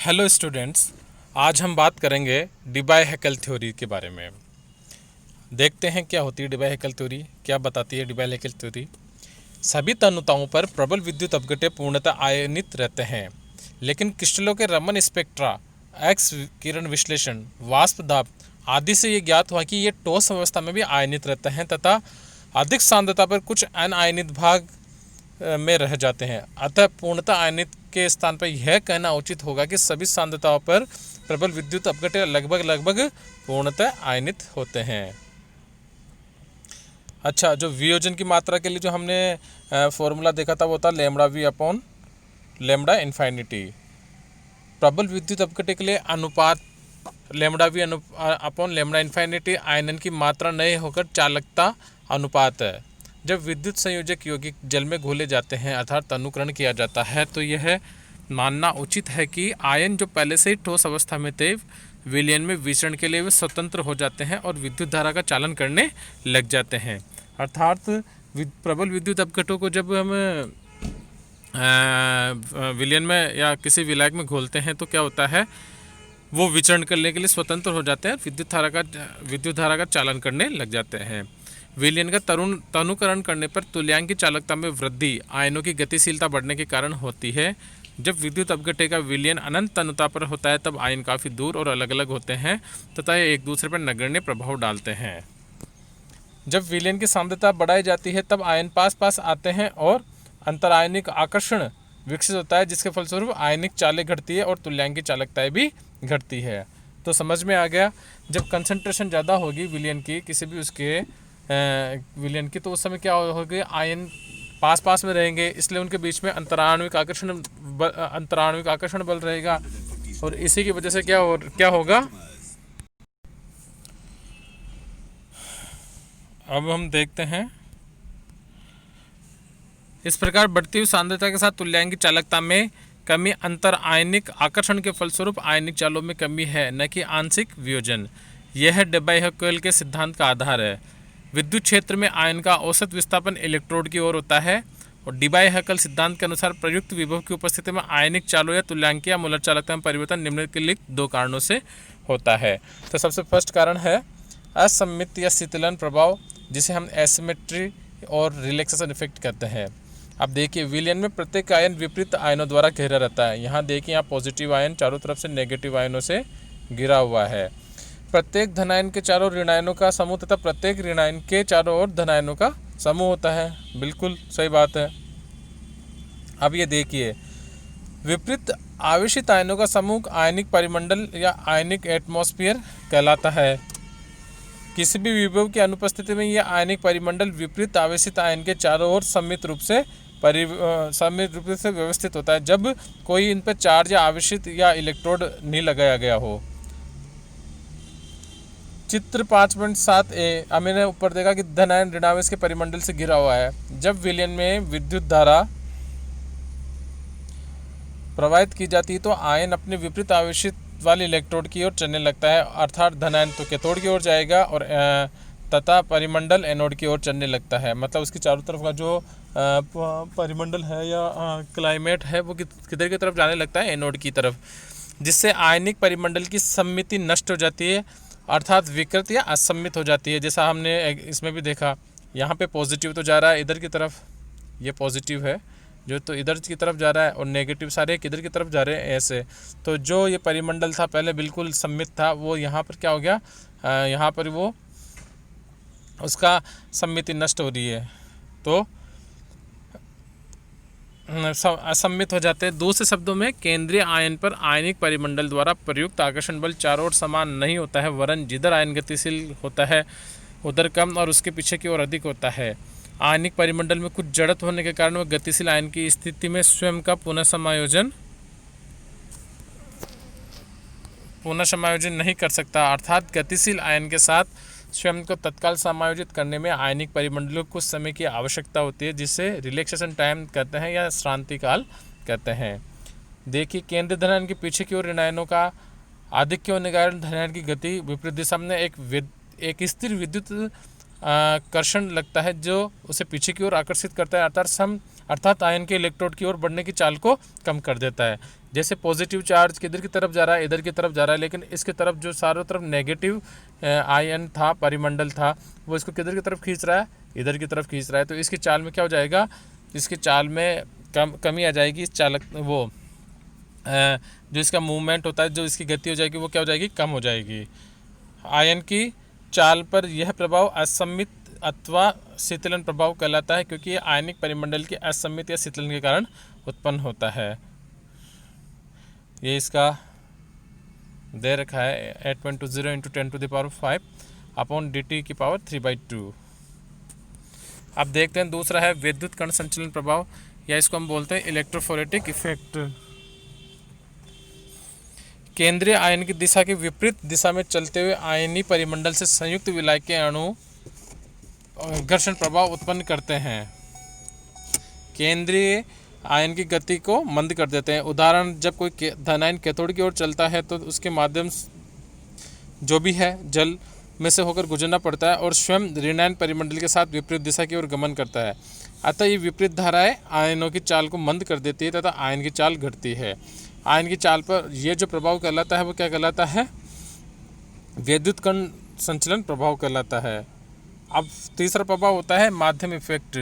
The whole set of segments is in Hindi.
Hello students. आज हम बात करेंगे डिबाय-हैकेल थ्योरी के बारे में। देखते हैं क्या होती है डिबाय-हैकेल थ्योरी, क्या बताती है डिबाय-हैकेल थ्योरी। सभी तन्यताओं पर प्रबल विद्युत अपघट्य पूर्णतः आयनित रहते हैं, लेकिन क्रिस्टलों के रमन स्पेक्ट्रा, एक्स किरण विश्लेषण, वाष्प दाब आदि से ये ज्ञात हुआ कि ये ठोस अवस्था में भी आयनित रहते हैं तथा अधिक सांद्रता पर कुछ अनायनित भाग में रह जाते हैं। अतः पूर्णतः आयनित के स्थान पर यह कहना उचित होगा कि सभी सांद्रताओं पर प्रबल विद्युत अपघट्य लगभग पूर्णतः आयनित होते हैं। अच्छा, जो वियोजन की मात्रा के लिए जो हमने फॉर्मूला देखा था वो था lambda V upon lambda infinity. प्रबल विद्युत अपघट्य के लिए अनुपात lambda V upon lambda infinity आयनन की मात्रा नहीं होकर चालकता अनुपात है। जब विद्युत संयोजक यौगिक जल में घोले जाते हैं अर्थात अनुकरण किया जाता है तो यह मानना उचित है कि आयन जो पहले से ही ठोस अवस्था में थे विलयन में विचरण के लिए वे स्वतंत्र हो जाते हैं और विद्युत धारा का चालन करने लग जाते हैं। अर्थात प्रबल विद्युत अपघट्यों को जब हम विलयन में या किसी विलायक में घोलते हैं तो क्या होता है, वो विचरण करने के लिए स्वतंत्र हो जाते हैं, विद्युत धारा का चालन करने लग जाते हैं। विलयन का तनुकरण करने पर तुल्यांक की चालकता में वृद्धि आयनों की गतिशीलता बढ़ने के कारण होती है। जब विद्युत अपघट्य का विलयन अनंत तनुता पर होता है तब आयन काफ़ी दूर और अलग अलग होते हैं तथा ये एक दूसरे पर नगण्य प्रभाव डालते हैं। जब विलयन की सांद्रता बढ़ाई जाती है तब आयन पास पास आते हैं और अंतरायनिक आकर्षण विकसित होता है, जिसके फलस्वरूप आयनिक चालें घटती है और तुल्यांक की चालकताएँ भी घटती है। तो समझ में आ गया, जब कंसंट्रेशन ज़्यादा होगी विलयन की किसी भी उसके विलयन की तो उस समय क्या होगी, आयन पास पास में रहेंगे, इसलिए उनके बीच में अंतराण्विक आकर्षण बल रहेगा और इसी की वजह से क्या होगा। अब हम देखते हैं, इस प्रकार बढ़ती हुई सांद्रता के साथ तुल्यांक की चालकता में कमी अंतर आयनिक आकर्षण के फलस्वरूप आयनिक चालों में कमी है, न कि आंशिक वियोजन। यह डिबाय-हैकेल के सिद्धांत का आधार है। विद्युत क्षेत्र में आयन का औसत विस्थापन इलेक्ट्रोड की ओर होता है और डिबाय-हैकेल सिद्धांत के अनुसार प्रयुक्त विभव की उपस्थिति में आयनिक चालों या तुल्यांक या मूलर चालकता में परिवर्तन निम्नलिखित दो कारणों से होता है। तो सबसे फर्स्ट कारण है असममित या शीतलन प्रभाव, जिसे हम एसिमेट्री और रिलैक्सेशन इफेक्ट कहते हैं। अब देखिए, विलयन में प्रत्येक आयन विपरीत आयनों द्वारा घेरा रहता है। यहाँ देखिए, यहाँ पॉजिटिव आयन चारों तरफ से नेगेटिव आयनों से घिरा हुआ है। प्रत्येक धनायन के चारों ऋणायनों का समूह तथा प्रत्येक ऋणायन के चारों ओर धनायनों का समूह होता है। बिल्कुल सही बात है। अब ये देखिए, विपरीत आवेशित आयनों का समूह आयनिक परिमंडल या आयनिक एटमॉस्फेयर कहलाता है। किसी भी विभव की अनुपस्थिति में यह आयनिक परिमंडल विपरीत आवेशित आयन के चारों ओर सममित रूप से व्यवस्थित होता है, जब कोई इन पर चार्ज या आवेशित या इलेक्ट्रोड नहीं लगाया गया हो। चित्र 5.7a मैंने ऊपर देखा कि धनायन ऋणावेश के परिमंडल से घिरा हुआ है। जब विलयन में विद्युत धारा प्रवाहित की जाती है तो आयन अपने विपरीत आवेशित वाले इलेक्ट्रोड की ओर चलने लगता है, अर्थात धनायन तो कैथोड की ओर जाएगा और तथा परिमंडल एनोड की ओर चलने लगता है। मतलब उसकी चारों तरफ का जो परिमंडल है या क्लाइमेट है वो किधर की तरफ जाने लगता है, एनोड की तरफ, जिससे आयनिक परिमंडल की सममिति नष्ट हो जाती है, अर्थात विकृत या असम्मित हो जाती है। जैसा हमने इसमें भी देखा, यहाँ पे पॉजिटिव तो जा रहा है इधर की तरफ, ये पॉजिटिव है जो तो इधर की तरफ जा रहा है और नेगेटिव सारे किधर की तरफ जा रहे हैं, ऐसे। तो जो ये परिमंडल था पहले बिल्कुल सम्मित था, वो यहाँ पर क्या हो गया, यहाँ पर वो उसका सम्मिति नष्ट हो रही है तो असम्मित हो जाते हैं। दूसरे शब्दों में केंद्रीय आयन पर आयनिक परिमंडल द्वारा प्रयुक्त आकर्षण बल चारों ओर समान नहीं होता है, वरन जिधर आयन गतिशील होता है उधर कम और उसके पीछे की ओर अधिक होता है। आयनिक परिमंडल में कुछ जड़त होने के कारण वह गतिशील आयन की स्थिति में स्वयं का पुनः समायोजन नहीं कर सकता, अर्थात गतिशील आयन के साथ स्वयं को तत्काल समायोजित करने में आयनिक परिमंडलों को कुछ समय की आवश्यकता होती है, जिसे रिलैक्सेशन टाइम कहते हैं या श्रांति काल कहते हैं। देखिए, केंद्रीय धनायन के पीछे की ओर ऋणायनों का आधिक्य होने के कारण धनायन की गति विपरीत दिशा में एक स्थिर विद्युत कर्षण लगता है जो उसे पीछे की ओर आकर्षित करता है, अर्थात आयन के इलेक्ट्रोड की ओर बढ़ने की चाल को कम कर देता है। जैसे पॉजिटिव चार्ज किधर की तरफ जा रहा है, इधर की तरफ जा रहा है, लेकिन इसकी तरफ जो चारों तरफ नेगेटिव आयन था, परिमंडल था, वो इसको किधर की तरफ खींच रहा है, इधर की तरफ खींच रहा है। तो इसकी चाल में क्या हो जाएगा, इसकी चाल में कमी आ जाएगी। इस चालक वो जो इसका मूवमेंट होता है, जो इसकी गति हो जाएगी, वो क्या हो जाएगी, कम हो जाएगी। आयन की चाल पर यह प्रभाव असम्मित अथवा शीतलन प्रभाव कहलाता है, क्योंकि यह आयनिक परिमंडल के असम्मित या शीतलन के कारण उत्पन्न होता है। ये इसका दे रखा है 8.20 इंटू 10⁵ अपॉन dt की पावर 3/2। अब देखते हैं दूसरा है विद्युत कण संचलन प्रभाव, या इसको हम बोलते हैं इलेक्ट्रोफोरेटिक इफेक्ट। केंद्रीय आयन की दिशा के विपरीत दिशा में चलते हुए आयनीय परिमंडल से संयुक्त विलायक के अणु घर्षण प्रभाव उत्पन्न करते हैं। केंद्रीय आयन की गति को मंद कर देते हैं। उदाहरण, जब कोई धनायन कैथोड की ओर चलता है तो उसके माध्यम जो भी है जल में से होकर गुजरना पड़ता है और स्वयं ऋणायन परिमंडल के साथ विपरीत दिशा की ओर गमन करता है। अतः ये विपरीत धाराएं आयनों की चाल को मंद कर देती है तथा आयन की चाल घटती है। आयन की चाल पर यह जो प्रभाव कहलाता है वो क्या कहलाता है, विद्युत कण संचलन प्रभाव कहलाता है। अब तीसरा प्रभाव होता है माध्यम इफेक्ट।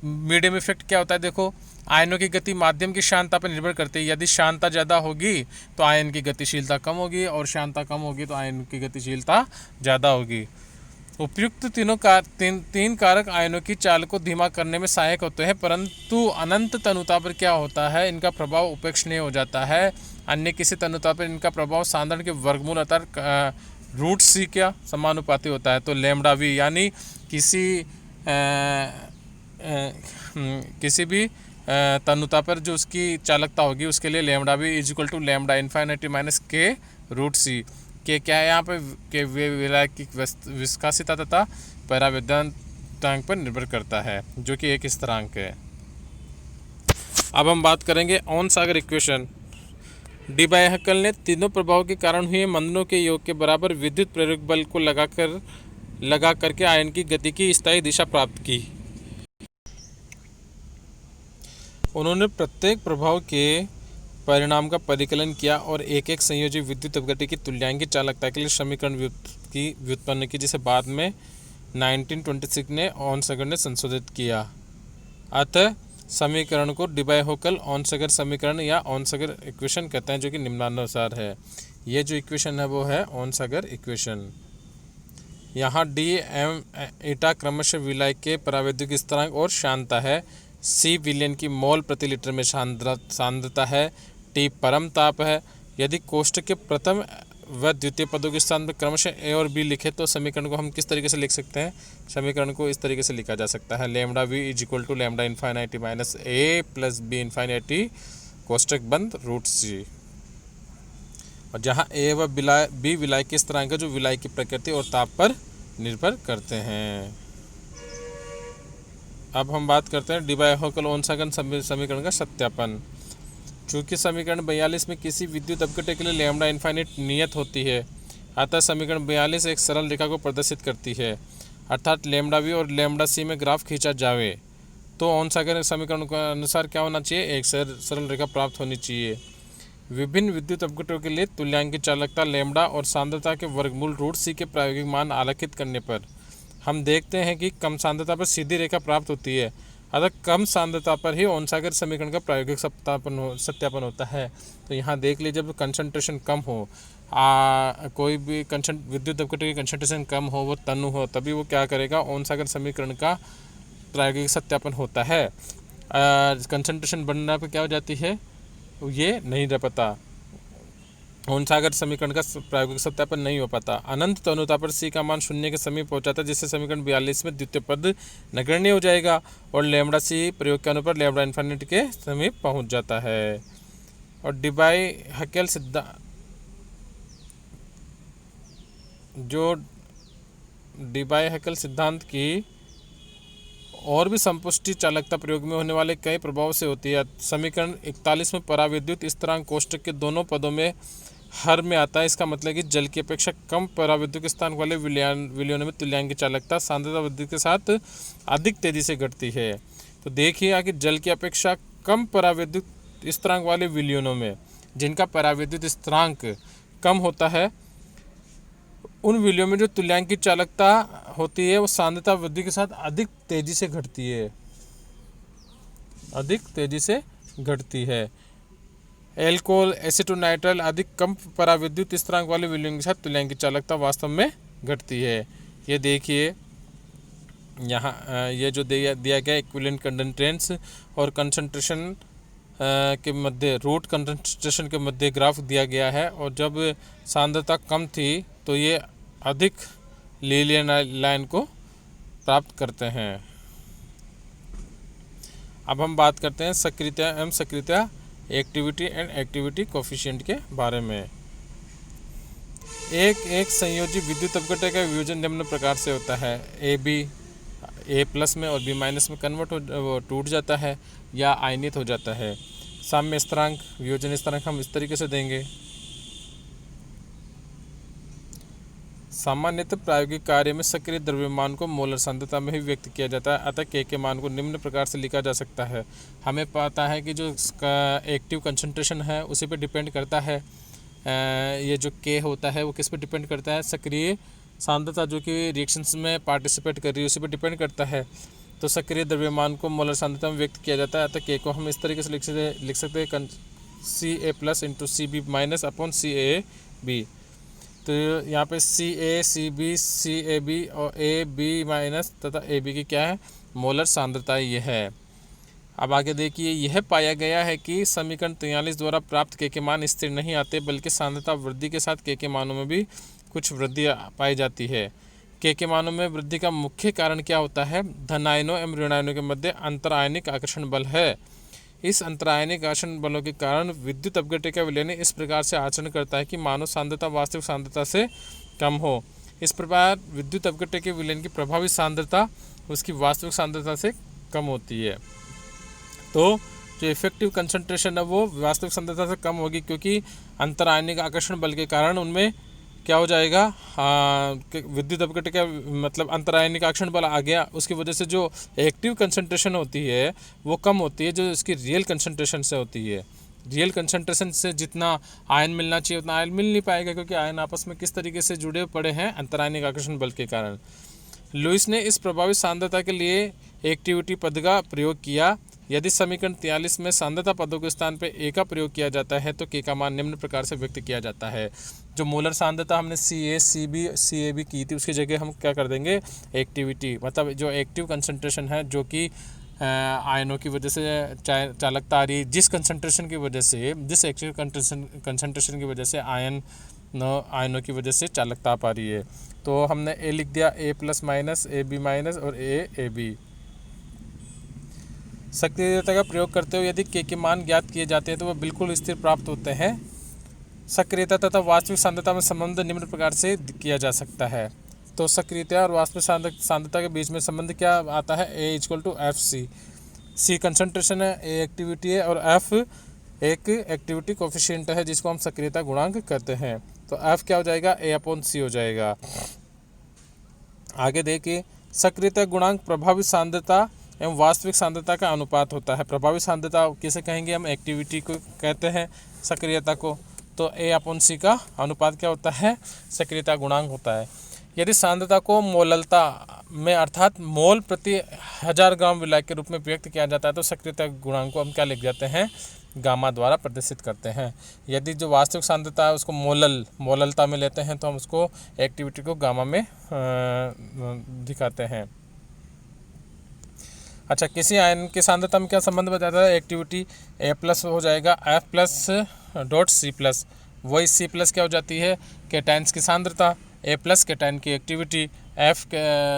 मीडियम इफेक्ट क्या होता है, देखो, आयनों की गति माध्यम की शांतता पर निर्भर करती है। यदि शांतता ज़्यादा होगी तो आयन की गतिशीलता कम होगी, और शांतता कम होगी तो आयन की गतिशीलता ज़्यादा होगी। उपयुक्त तीन कारक आयनों की चाल को धीमा करने में सहायक होते हैं, परंतु अनंत तनुता पर क्या होता है, इनका प्रभाव उपेक्षणीय हो जाता है। अन्य किसी तनुता पर इनका प्रभाव साधारण के वर्गमूल अर्थात √c क्या समानुपाती होता है। तो लैम्डा वी यानी किसी भी तनुता पर जो उसकी चालकता होगी उसके लिए lambda v equal to lambda infinity minus K √c। के क्या है यहाँ पे, के वे विलायक की विस्कासिता तथा परावैद्यांतांक पर निर्भर करता है, जो कि एक स्थिरांक है। अब हम बात करेंगे ऑन-सागर इक्वेशन। डी बाय हकल ने तीनों प्रभाव के कारण हुए मंदनों के योग के बराबर विद्युत प्रेरक बल को लगा करके आयन की गति की स्थायी दिशा प्राप्त की। उन्होंने प्रत्येक प्रभाव के परिणाम का परिकलन किया और एक एक संयोजी विद्युत अपघट्य की तुल्यांकी चालकता के लिए समीकरण की व्युत्पन्न की, जिसे बाद में 1926 ने ऑन-सागर ने संशोधित किया। अतः समीकरण को डी-बाय-हॉकल ऑन-सागर समीकरण या ऑन-सागर इक्वेशन कहते हैं, जो कि निम्नानुसार है। ये जो इक्वेशन है वो है ऑन-सागर इक्वेशन। यहाँ डी एम ईटा क्रमशः विलायक के परावैद्युतिक स्थिरांक और शांतता है, सी विलयन की मोल प्रति लीटर में सांद्रता है, टी परम ताप है। यदि कोष्ठक के प्रथम व द्वितीय पदों के स्थान पर क्रमशः ए और बी लिखे तो समीकरण को हम किस तरीके से लिख सकते हैं, समीकरण को इस तरीके से लिखा जा सकता है, lambda v equal to lambda infinity minus A plus B infinity कोष्ठक बंद √c। और जहाँ ए व बी विलायक के स्थिरांक है जो विलायक की प्रकृति और ताप पर निर्भर करते हैं। अब हम बात करते हैं डी-बाय-हॉकल ऑन-सागर समीकरण का सत्यापन। चूँकि समीकरण 42 में किसी विद्युत अपघट्य के लिए लैम्डा इन्फिनिट नियत होती है, अतः समीकरण 42 एक सरल रेखा को प्रदर्शित करती है। अर्थात लैम्डा वी और लैम्डा सी में ग्राफ खींचा जावे तो ऑन-सागर समीकरण के अनुसार क्या होना चाहिए, एक सरल रेखा प्राप्त होनी चाहिए। विभिन्न विद्युत अपघट्यों के लिए तुल्यांकी चालकता लैम्डा और सांद्रता के वर्गमूल √c के प्रायोगिक मान आलेखित करने पर हम देखते हैं कि कम सांद्रता पर सीधी रेखा प्राप्त होती है। अतः कम सांद्रता पर ही ऑन-सागर समीकरण का प्रायोगिक सत्यापन होता है। तो यहाँ देख लीजिए, जब कंसंट्रेशन कम हो, कोई भी विद्युत अपघट्य की कंसंट्रेशन कम हो, वो तनु हो, तभी वो क्या करेगा, ऑन-सागर समीकरण का प्रायोगिक सत्यापन होता है। कंसंट्रेशन बढ़ने पर क्या हो जाती है, ये नहीं रह पाता, ऑन-सागर समीकरण का प्रायोगिक सत्यापन नहीं हो पाता। अनंत तनुता पर c का मान 0 के समीप पहुंचाता है, जिससे समीकरण 42 में द्वितीय पद नगण्य हो जाएगा और लैम्डा c प्रयोग के अनुसार लैम्डा इन्फिनिटी के समीप पहुंच जाता है। और डी-बाय-हॉकल सिद्धांत, जो डी-बाय-हॉकल सिद्धांत की और भी संपुष्टि चालकता प्रयोग में होने वाले कई प्रभाव से होती है। समीकरण 41 में पराविद्युत स्थिरांक कोष्ठक के दोनों पदों में हर में आता है। इसका मतलब कि जल की अपेक्षा कम परावैद्युत स्थानांक वाले विलयनों में तुल्यांक की चालकता सांद्रता वृद्धि के साथ अधिक तेजी से घटती है। तो देखिए कि जल की अपेक्षा कम परावैद्युत स्थिरांक वाले विलयनों में, जिनका परावैद्युत स्थिरांक कम होता है, उन विलयों में जो तुल्यांक की चालकता होती है वो सांद्रता वृद्धि के साथ अधिक तेजी से घटती है, अधिक तेजी से घटती है। एल्कोहल, एसीटोनाइट्राइल आदि कम परावैद्युत स्थिरांक वाले विलयन के साथ तुल्यांक की चालकता वास्तव में घटती है। ये देखिए यहाँ ये जो दिया गया इक्विवेलेंट कंडक्टेंस और कंसंट्रेशन के मध्य, रूट कंसंट्रेशन के मध्य ग्राफ दिया गया है, और जब सांद्रता कम थी तो ये अधिक लीनियर लाइन को प्राप्त करते हैं। अब हम बात करते हैं सक्रियता एवं सक्रियता, एक्टिविटी एंड एक्टिविटी कोफिशिएंट के बारे में। एक संयोजी विद्युत अपघटन का वियोजन निम्न प्रकार से होता है। ए प्लस में और बी माइनस में कन्वर्ट हो टूट जाता है या आयनित हो जाता है। साम्य स्थिरांक, वियोजन स्थिरांक हम इस तरीके से देंगे। सामान्यतः प्रायोगिक कार्य में सक्रिय द्रव्यमान को मोलर सांद्रता में ही व्यक्त किया जाता है, अतः के मान को निम्न प्रकार से लिखा जा सकता है। हमें पता है कि जो एक्टिव कंसंट्रेशन है उसी पे डिपेंड करता है। ये जो के होता है वो किस पे डिपेंड करता है? सक्रिय सांद्रता जो कि रिएक्शंस में पार्टिसिपेट कर रही है उसी पे डिपेंड करता है। तो सक्रिय द्रव्यमान को मोलर सांद्रता में व्यक्त किया जाता है, अतः के को हम इस तरीके से लिख सकते हैं Ca plus into Cb minus upon Cab। तो यहाँ पे Ca, Cb, Cab और Ab माइनस तथा Ab की क्या है? मोलर सांद्रता ये है। अब आगे देखिए, यह पाया गया है कि समीकरण 43 द्वारा प्राप्त के मान स्थिर नहीं आते, बल्कि सांद्रता वृद्धि के साथ के मानों में भी कुछ वृद्धि पाई जाती है। के मानों में वृद्धि का मुख्य कारण क्या होता है? धन आयनों एवं ऋण आयनों के मध्य अंतरायनिक आकर्षण बल है। इस अंतरायनिक आकर्षण बलों के कारण विद्युत अपघटन का विलयन इस प्रकार से आचरण करता है कि मानव सांद्रता वास्तविक सांद्रता से कम हो। इस प्रकार विद्युत अपघटन के विलयन की प्रभावी सांद्रता उसकी वास्तविक सांद्रता से कम होती है। तो जो इफेक्टिव कंसंट्रेशन है वो वास्तविक सांद्रता से कम होगी, क्योंकि अंतरायनिक आकर्षण बल के कारण उनमें क्या हो जाएगा? विद्युत अपघटन का मतलब अंतरायनिक आकर्षण बल आ गया, उसकी वजह से जो एक्टिव कंसंट्रेशन होती है वो कम होती है जो इसकी रियल कंसंट्रेशन से होती है। रियल कंसंट्रेशन से जितना आयन मिलना चाहिए उतना आयन मिल नहीं पाएगा, क्योंकि आयन आपस में किस तरीके से जुड़े पड़े हैं? अंतरायनिक आकर्षण बल के कारण। लुईस ने इस प्रभावी सांद्रता के लिए एक्टिविटी पद का प्रयोग किया। यदि समीकरण 43 में सांद्रता पदों के स्थान पर ए का प्रयोग किया जाता है तो के का मान निम्न प्रकार से व्यक्त किया जाता है। जो मोलर सांद्रता हमने Ca, Cb, Cab की थी उसकी जगह हम क्या कर देंगे? एक्टिविटी, मतलब जो एक्टिव कंसंट्रेशन है जो कि आयनों की वजह से चालकता आ रही है, जिस कंसंट्रेशन की वजह से, जिस एक्टिव कंसंट्रेशन की वजह से आयनों की वजह से चालकता आ रही है। तो हमने ए लिख दिया, A plus minus, AB minus और AB। सक्रियता का प्रयोग करते हुए यदि के मान ज्ञात किए जाते हैं तो वह बिल्कुल स्थिर प्राप्त होते हैं। सक्रियता तथा वास्तविक सांद्रता में संबंध निम्न प्रकार से किया जा सकता है। तो सक्रियता और वास्तविक सांद्रता के बीच में संबंध क्या आता है? A equal to FC। C concentration है, A एक्टिविटी है और F एक एक्टिविटी कोफिशिएंट है जिसको हम सक्रियता गुणांक कहते हैं। तो F क्या हो जाएगा? A अपॉन C हो जाएगा। आगे देखिए, सक्रियता गुणांक प्रभावी सांद्रता एवं वास्तविक सांद्रता का अनुपात होता है। प्रभावी सांद्रता किसे कहेंगे? हम एक्टिविटी को कहते हैं, सक्रियता को। तो A अपॉन C का अनुपात क्या होता है? सक्रियता गुणांक होता है। यदि सांद्रता को मोललता में अर्थात मोल प्रति 1000 ग्राम विलायक के रूप में व्यक्त किया जाता है तो सक्रियता गुणांक को हम क्या लिख जाते हैं? गामा द्वारा प्रदर्शित करते हैं। यदि जो वास्तविक सांद्रता है उसको मोललता में लेते हैं तो हम उसको एक्टिविटी को गामा में दिखाते हैं। अच्छा, किसी आयन की सांद्रता में क्या संबंध बताता है? एक्टिविटी A प्लस हो जाएगा F plus dot C plus, वही C प्लस क्या हो जाती है? कैटायन्स की सांद्रता, A प्लस कैटायन की एक्टिविटी, F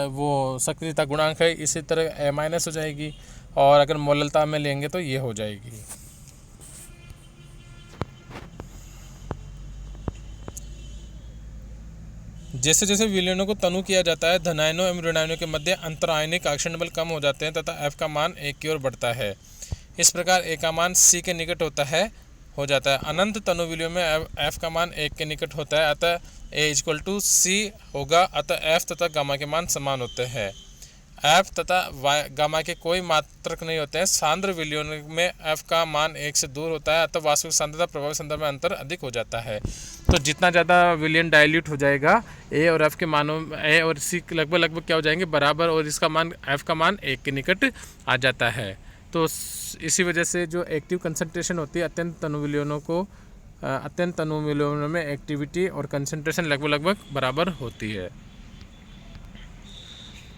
वो सक्रियता गुणांक है, इसी तरह A माइनस हो जाएगी, और अगर मोललता में लेंगे तो ये हो जाएगी। जैसे जैसे विलयनों को तनु किया जाता है धनायनों एवं ऋणायनों के मध्य अंतरायनिक आकर्षण बल कम हो जाते हैं तथा F का मान 1 की ओर बढ़ता है। इस प्रकार A का मान C के निकट हो जाता है। अनंत तनुविलियों में एफ का मान 1 के निकट होता है, अतः ए इक्वल टू सी होगा। अतः एफ तथा गामा के मान समान होते हैं। एफ तथा गामा के कोई मात्रक नहीं होते हैं। सांद्र विलियों में एफ का मान 1 से दूर होता है, अतः वास्तविक सांद्रता प्रभावी सांद्रता में अंतर अधिक हो जाता है। तो जितना ज़्यादा विलियन डाइल्यूट हो जाएगा, ए और एफ के मानों, ए और सी लगभग क्या हो जाएंगे, बराबर, और इसका मान, एफ का मान 1 के निकट आ जाता है। तो इसी वजह से जो एक्टिव कंसंट्रेशन होती है अत्यंत तनुविलियों में एक्टिविटी और कंसंट्रेशन लगभग बराबर होती है।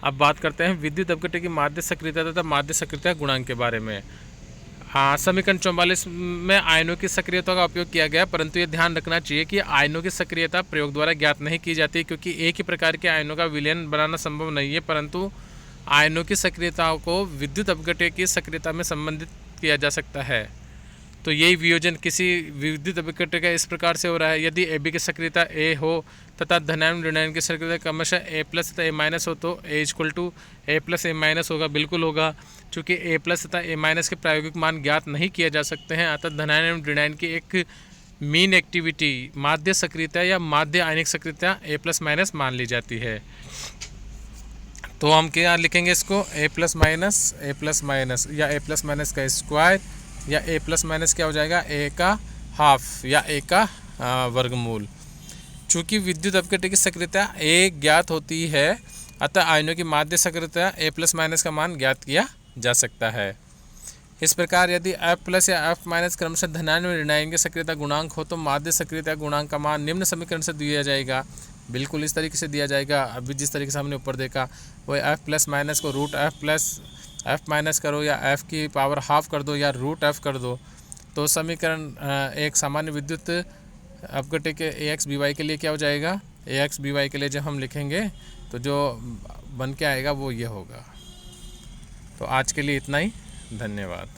अब बात करते हैं विद्युत अपघट्य की माध्य सक्रियता तथा माध्य सक्रियता गुणांक के बारे में। समीकरण 44 में आयनों की सक्रियता का उपयोग किया गया, परंतु ये ध्यान रखना चाहिए कि आयनों की सक्रियता प्रयोग द्वारा ज्ञात नहीं की जाती, क्योंकि एक ही प्रकार के आयनों का विलयन बनाना संभव नहीं है, परंतु आयनों की सक्रियता को विद्युत अपघट्य की सक्रियता में संबंधित किया जा सकता है। तो यही वियोजन किसी विद्युत अपघट्य का इस प्रकार से हो रहा है। यदि AB की सक्रियता A हो तथा धनायन ऋणायन की सक्रियता क्रमशः A+ तथा A- हो तो A equal to A+ A- होगा, बिल्कुल होगा। चूँकि A+ तथा A- के प्रायोगिक मान ज्ञात नहीं किए जा सकते हैं, अतः धनायन ऋणायन की एक मीन एक्टिविटी माध्य सक्रियता या माध्य आयनिक सक्रियता A+- मान ली जाती है। तो हम क्या लिखेंगे इसको, A+- या A+- का स्क्वायर या A+- क्या हो जाएगा, A का हाफ या A का वर्गमूल। चूँकि विद्युत अपघट्य की सक्रियता A ज्ञात होती है, अतः आयनों की माध्य सक्रियता A+- का मान ज्ञात किया जा सकता है। इस प्रकार यदि F+ या F- क्रमशः धनायन व ऋणायन की सक्रियता गुणांक हो तो माध्य सक्रियता गुणांक का मान निम्न समीकरण से दिया जाएगा। बिल्कुल इस तरीके से दिया जाएगा। अभी जिस तरीके से हमने ऊपर देखा, वही F+- को √F+ करो या F की पावर हाफ कर दो या √F कर दो, तो समीकरण एक सामान्य विद्युत अपघट्य के AX/BY के लिए क्या हो जाएगा, AX/BY के लिए जब हम लिखेंगे तो जो बन के आएगा वो ये होगा। तो आज के लिए इतना ही, धन्यवाद।